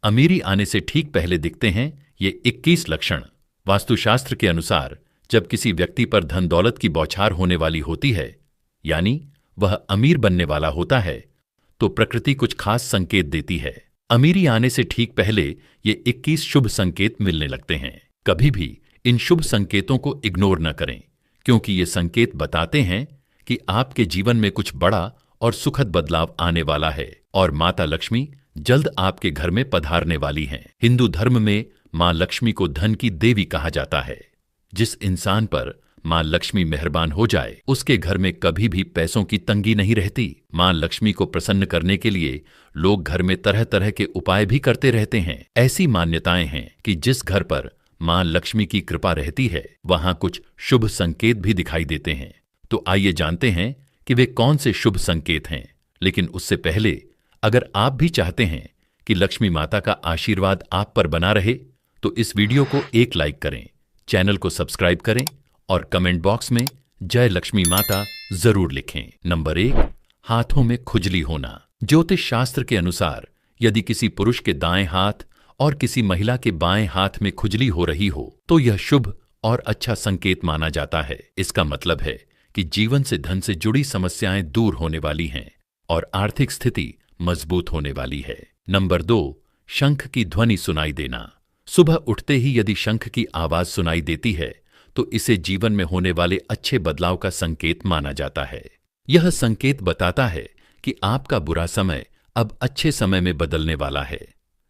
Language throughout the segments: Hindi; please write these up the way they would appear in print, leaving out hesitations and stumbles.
अमीरी आने से ठीक पहले दिखते हैं ये 21 लक्षण। वास्तुशास्त्र के अनुसार जब किसी व्यक्ति पर धन दौलत की बौछार होने वाली होती है, यानी वह अमीर बनने वाला होता है, तो प्रकृति कुछ खास संकेत देती है। अमीरी आने से ठीक पहले ये 21 शुभ संकेत मिलने लगते हैं। कभी भी इन शुभ संकेतों को इग्नोर न करें, क्योंकि ये संकेत बताते हैं कि आपके जीवन में कुछ बड़ा और सुखद बदलाव आने वाला है और माता लक्ष्मी जल्द आपके घर में पधारने वाली हैं। हिंदू धर्म में मां लक्ष्मी को धन की देवी कहा जाता है। जिस इंसान पर मां लक्ष्मी मेहरबान हो जाए, उसके घर में कभी भी पैसों की तंगी नहीं रहती। मां लक्ष्मी को प्रसन्न करने के लिए लोग घर में तरह तरह के उपाय भी करते रहते हैं। ऐसी मान्यताएं हैं कि जिस घर पर मां लक्ष्मी की कृपा रहती है, वहां कुछ शुभ संकेत भी दिखाई देते हैं। तो आइए जानते हैं कि वे कौन से शुभ संकेत हैं। लेकिन उससे पहले अगर आप भी चाहते हैं कि लक्ष्मी माता का आशीर्वाद आप पर बना रहे, तो इस वीडियो को एक लाइक करें, चैनल को सब्सक्राइब करें और कमेंट बॉक्स में जय लक्ष्मी माता जरूर लिखें। नंबर 1, हाथों में खुजली होना। ज्योतिष शास्त्र के अनुसार यदि किसी पुरुष के दाएं हाथ और किसी महिला के बाएं हाथ में खुजली हो रही हो, तो यह शुभ और अच्छा संकेत माना जाता है। इसका मतलब है कि जीवन से धन से जुड़ी समस्याएं दूर होने वाली हैं और आर्थिक स्थिति मजबूत होने वाली है। नंबर 2, शंख की ध्वनि सुनाई देना। सुबह उठते ही यदि शंख की आवाज सुनाई देती है, तो इसे जीवन में होने वाले अच्छे बदलाव का संकेत माना जाता है। यह संकेत बताता है कि आपका बुरा समय अब अच्छे समय में बदलने वाला है।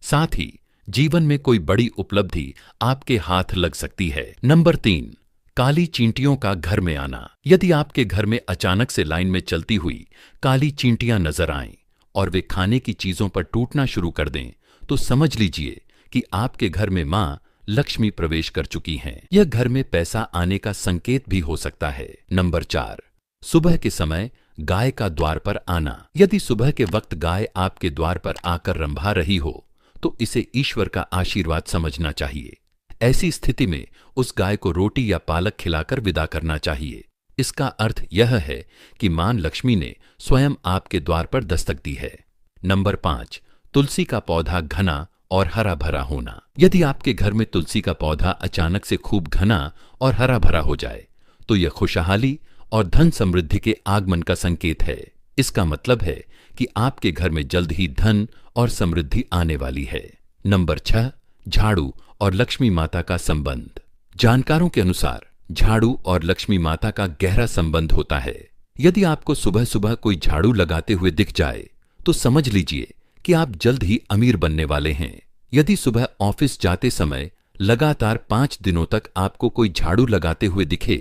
साथ ही जीवन में कोई बड़ी उपलब्धि आपके हाथ लग सकती है। नंबर 3, काली चींटियों का घर में आना। यदि आपके घर में अचानक से लाइन में चलती हुई काली चींटियां नजर आएं और वे खाने की चीजों पर टूटना शुरू कर दें, तो समझ लीजिए कि आपके घर में मां लक्ष्मी प्रवेश कर चुकी हैं। यह घर में पैसा आने का संकेत भी हो सकता है। नंबर 4, सुबह के समय गाय का द्वार पर आना। यदि सुबह के वक्त गाय आपके द्वार पर आकर रंभा रही हो, तो इसे ईश्वर का आशीर्वाद समझना चाहिए। ऐसी स्थिति में उस गाय को रोटी या पालक खिलाकर विदा करना चाहिए। इसका अर्थ यह है कि मां लक्ष्मी ने स्वयं आपके द्वार पर दस्तक दी है। नंबर 5, तुलसी का पौधा घना और हरा भरा होना। यदि आपके घर में तुलसी का पौधा अचानक से खूब घना और हरा भरा हो जाए, तो यह खुशहाली और धन समृद्धि के आगमन का संकेत है। इसका मतलब है कि आपके घर में जल्द ही धन और समृद्धि आने वाली है। नंबर 6, झाड़ू और लक्ष्मी माता का संबंध। जानकारों के अनुसार झाड़ू और लक्ष्मी माता का गहरा संबंध होता है। यदि आपको सुबह सुबह कोई झाड़ू लगाते हुए दिख जाए, तो समझ लीजिए कि आप जल्द ही अमीर बनने वाले हैं। यदि सुबह ऑफिस जाते समय लगातार 5 दिनों तक आपको कोई झाड़ू लगाते हुए दिखे,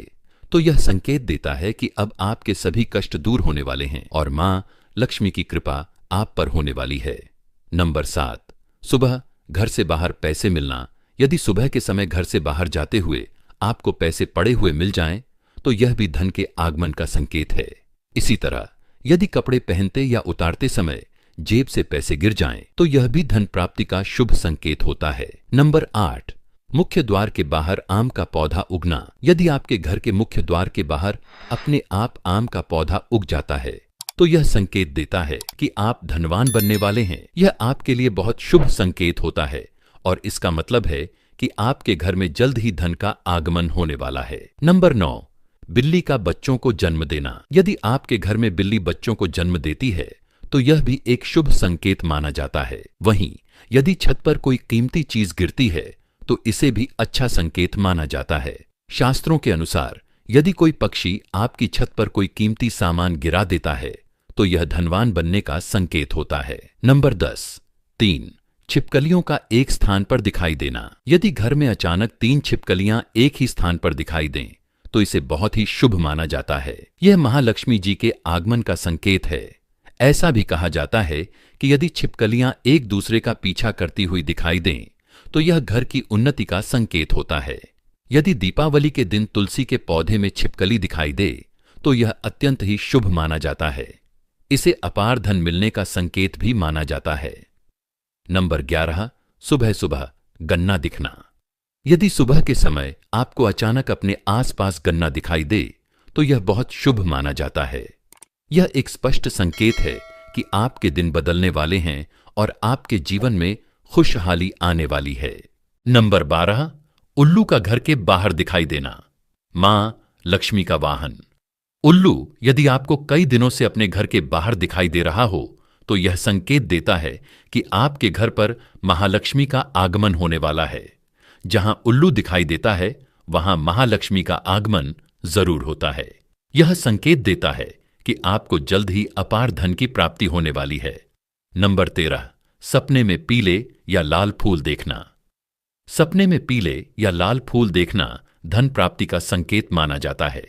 तो यह संकेत देता है कि अब आपके सभी कष्ट दूर होने वाले हैं और मां लक्ष्मी की कृपा आप पर होने वाली है। नंबर 7, सुबह घर से बाहर पैसे मिलना। यदि सुबह के समय घर से बाहर जाते हुए आपको पैसे पड़े हुए मिल जाएं, तो यह भी धन के आगमन का संकेत है। इसी तरह यदि कपड़े पहनते या उतारते समय जेब से पैसे गिर जाएं, तो यह भी धन प्राप्ति का शुभ संकेत होता है। नंबर 8, मुख्य द्वार के बाहर आम का पौधा उगना। यदि आपके घर के मुख्य द्वार के बाहर अपने आप आम का पौधा उग जाता है, तो यह संकेत देता है कि आप धनवान बनने वाले हैं। यह आपके लिए बहुत शुभ संकेत होता है और इसका मतलब है कि आपके घर में जल्द ही धन का आगमन होने वाला है। नंबर 9, बिल्ली का बच्चों को जन्म देना। यदि आपके घर में बिल्ली बच्चों को जन्म देती है, तो यह भी एक शुभ संकेत माना जाता है। वहीं यदि छत पर कोई कीमती चीज गिरती है, तो इसे भी अच्छा संकेत माना जाता है। शास्त्रों के अनुसार यदि कोई पक्षी आपकी छत पर कोई कीमती सामान गिरा देता है, तो यह धनवान बनने का संकेत होता है। नंबर 10, 3, छिपकलियों का एक स्थान पर दिखाई देना। यदि घर में अचानक 3 छिपकलियां एक ही स्थान पर दिखाई दें, तो इसे बहुत ही शुभ माना जाता है। यह महालक्ष्मी जी के आगमन का संकेत है। ऐसा भी कहा जाता है कि यदि छिपकलियां एक दूसरे का पीछा करती हुई दिखाई दें, तो यह घर की उन्नति का संकेत होता है। यदि दीपावली के दिन तुलसी के पौधे में छिपकली दिखाई दे, तो यह अत्यंत ही शुभ माना जाता है। इसे अपार धन मिलने का संकेत भी माना जाता है। नंबर 11, सुबह सुबह गन्ना दिखना। यदि सुबह के समय आपको अचानक अपने आसपास गन्ना दिखाई दे, तो यह बहुत शुभ माना जाता है। यह एक स्पष्ट संकेत है कि आपके दिन बदलने वाले हैं और आपके जीवन में खुशहाली आने वाली है। नंबर 12, उल्लू का घर के बाहर दिखाई देना, मां लक्ष्मी का वाहन। उल्लू यदि आपको कई दिनों से अपने घर के बाहर दिखाई दे रहा हो तो यह संकेत देता है कि आपके घर पर महालक्ष्मी का आगमन होने वाला है। जहां उल्लू दिखाई देता है वहां महालक्ष्मी का आगमन जरूर होता है। यह संकेत देता है कि आपको जल्द ही अपार धन की प्राप्ति होने वाली है। नंबर 13, सपने में पीले या लाल फूल देखना। सपने में पीले या लाल फूल देखना धन प्राप्ति का संकेत माना जाता है।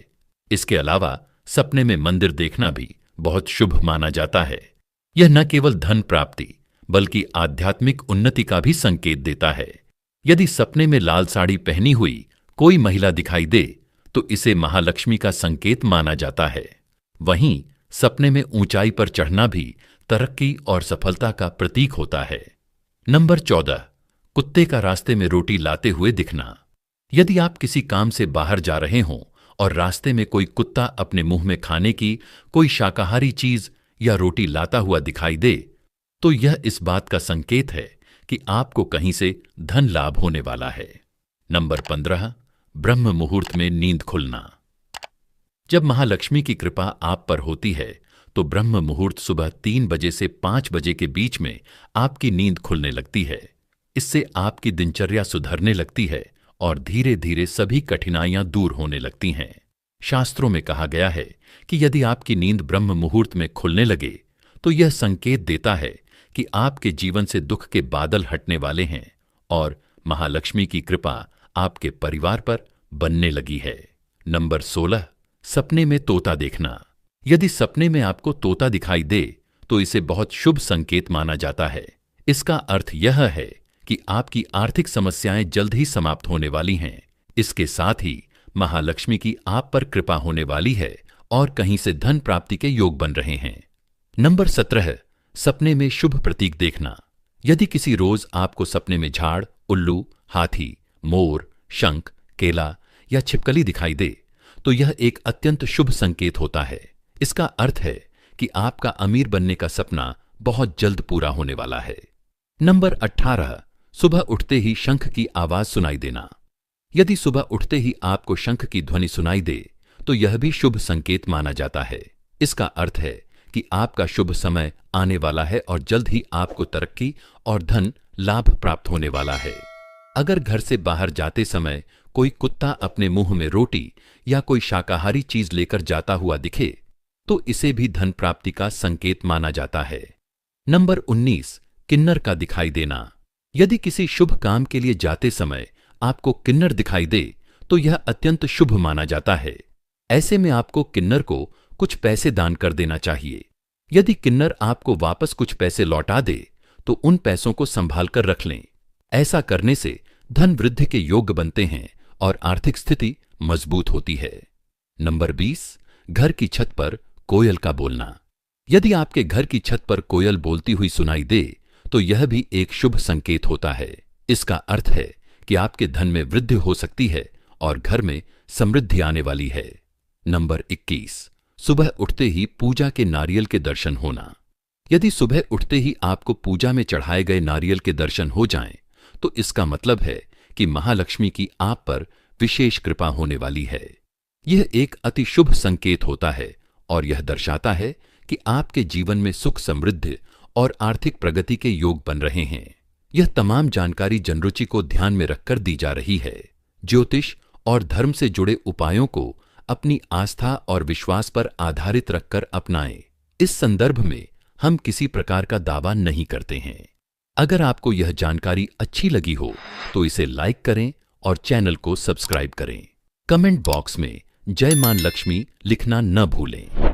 इसके अलावा सपने में मंदिर देखना भी बहुत शुभ माना जाता है। यह न केवल धन प्राप्ति बल्कि आध्यात्मिक उन्नति का भी संकेत देता है। यदि सपने में लाल साड़ी पहनी हुई कोई महिला दिखाई दे तो इसे महालक्ष्मी का संकेत माना जाता है। वहीं सपने में ऊंचाई पर चढ़ना भी तरक्की और सफलता का प्रतीक होता है। नंबर 14, कुत्ते का रास्ते में रोटी लाते हुए दिखना। यदि आप किसी काम से बाहर जा रहे हों और रास्ते में कोई कुत्ता अपने मुंह में खाने की कोई शाकाहारी चीज या रोटी लाता हुआ दिखाई दे तो यह इस बात का संकेत है कि आपको कहीं से धन लाभ होने वाला है। नंबर 15, ब्रह्म मुहूर्त में नींद खुलना। जब महालक्ष्मी की कृपा आप पर होती है तो ब्रह्म मुहूर्त सुबह 3 बजे से 5 बजे के बीच में आपकी नींद खुलने लगती है। इससे आपकी दिनचर्या सुधरने लगती है और धीरे धीरे सभी कठिनाइयां दूर होने लगती हैं। शास्त्रों में कहा गया है कि यदि आपकी नींद ब्रह्म मुहूर्त में खुलने लगे तो यह संकेत देता है कि आपके जीवन से दुख के बादल हटने वाले हैं और महालक्ष्मी की कृपा आपके परिवार पर बनने लगी है। नंबर 16, सपने में तोता देखना। यदि सपने में आपको तोता दिखाई दे तो इसे बहुत शुभ संकेत माना जाता है। इसका अर्थ यह है कि आपकी आर्थिक समस्याएं जल्द ही समाप्त होने वाली हैं। इसके साथ ही महालक्ष्मी की आप पर कृपा होने वाली है और कहीं से धन प्राप्ति के योग बन रहे हैं। नंबर 17, सपने में शुभ प्रतीक देखना। यदि किसी रोज आपको सपने में झाड़, उल्लू, हाथी, मोर, शंख, केला या छिपकली दिखाई दे तो यह एक अत्यंत शुभ संकेत होता है। इसका अर्थ है कि आपका अमीर बनने का सपना बहुत जल्द पूरा होने वाला है। नंबर 18, सुबह उठते ही शंख की आवाज सुनाई देना। यदि सुबह उठते ही आपको शंख की ध्वनि सुनाई दे तो यह भी शुभ संकेत माना जाता है। इसका अर्थ है कि आपका शुभ समय आने वाला है और जल्द ही आपको तरक्की और धन लाभ प्राप्त होने वाला है। अगर घर से बाहर जाते समय कोई कुत्ता अपने मुंह में रोटी या कोई शाकाहारी चीज लेकर जाता हुआ दिखे तो इसे भी धन प्राप्ति का संकेत माना जाता है। नंबर 19, किन्नर का दिखाई देना। यदि किसी शुभ काम के लिए जाते समय आपको किन्नर दिखाई दे तो यह अत्यंत शुभ माना जाता है। ऐसे में आपको किन्नर को कुछ पैसे दान कर देना चाहिए। यदि किन्नर आपको वापस कुछ पैसे लौटा दे तो उन पैसों को संभाल कर रख लें। ऐसा करने से धन वृद्धि के योग बनते हैं और आर्थिक स्थिति मजबूत होती है। नंबर 20, घर की छत पर कोयल का बोलना। यदि आपके घर की छत पर कोयल बोलती हुई सुनाई दे तो यह भी एक शुभ संकेत होता है। इसका अर्थ है कि आपके धन में वृद्धि हो सकती है और घर में समृद्धि आने वाली है। नंबर 21, सुबह उठते ही पूजा के नारियल के दर्शन होना। यदि सुबह उठते ही आपको पूजा में चढ़ाए गए नारियल के दर्शन हो जाएं, तो इसका मतलब है कि महालक्ष्मी की आप पर विशेष कृपा होने वाली है। यह एक अति शुभ संकेत होता है और यह दर्शाता है कि आपके जीवन में सुख, समृद्धि और आर्थिक प्रगति के योग बन रहे हैं। यह तमाम जानकारी जनरुचि को ध्यान में रखकर दी जा रही है। ज्योतिष और धर्म से जुड़े उपायों को अपनी आस्था और विश्वास पर आधारित रखकर अपनाएं। इस संदर्भ में हम किसी प्रकार का दावा नहीं करते हैं। अगर आपको यह जानकारी अच्छी लगी हो तो इसे लाइक करें और चैनल को सब्सक्राइब करें। कमेंट बॉक्स में जय मां लक्ष्मी लिखना न भूलें।